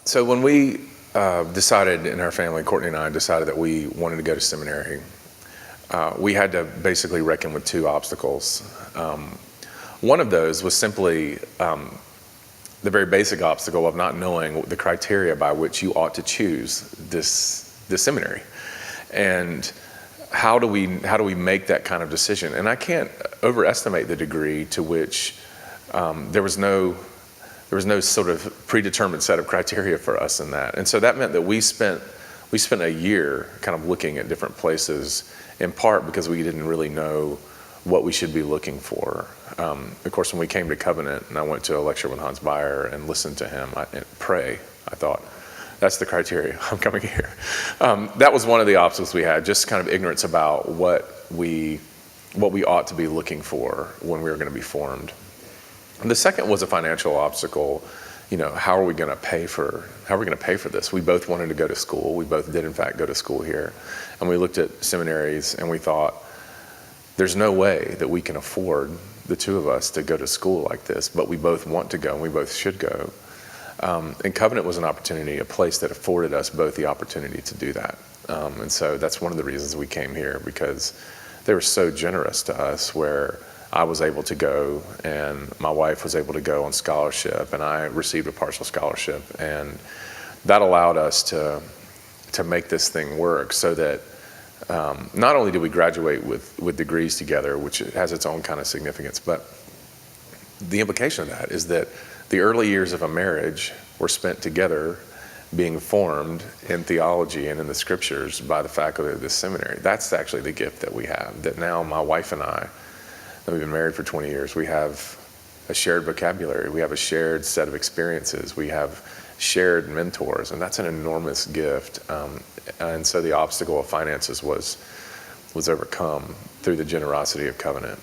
So when we decided in our family, Courtney and I decided that we wanted to go to seminary, we had to basically reckon with two obstacles. One of those was simply the very basic obstacle of not knowing the criteria by which you ought to choose this seminary. And how do we make that kind of decision? And I can't overestimate the degree to which there was no sort of predetermined set of criteria for us in that. And so that meant that we spent a year kind of looking at different places, in part because we didn't really know what we should be looking for. Of course, when we came to Covenant and I went to a lecture with Hans Beyer and listened to him and pray, I thought, that's the criteria, I'm coming here. That was one of the obstacles we had, just kind of ignorance about what we ought to be looking for when we were going to be formed. And the second was a financial obstacle. How are we going to pay for this? We both wanted to go to school. We both did, in fact, go to school here. And we looked at seminaries and we thought, there's no way that we can afford, the two of us, to go to school like this, but we both want to go and we both should go. And Covenant was an opportunity, a place that afforded us both the opportunity to do that. And so that's one of the reasons we came here, because they were so generous to us, where I was able to go and my wife was able to go on scholarship, and I received a partial scholarship. And that allowed us to make this thing work, so that not only did we graduate with degrees together, which has its own kind of significance, but the implication of that is that the early years of a marriage were spent together, being formed in theology and in the scriptures by the faculty of this seminary. That's actually the gift that we have, that now my wife and I, we've been married for 20 years, we have a shared vocabulary, we have a shared set of experiences, we have shared mentors, and that's an enormous gift. And so the obstacle of finances was overcome through the generosity of Covenant.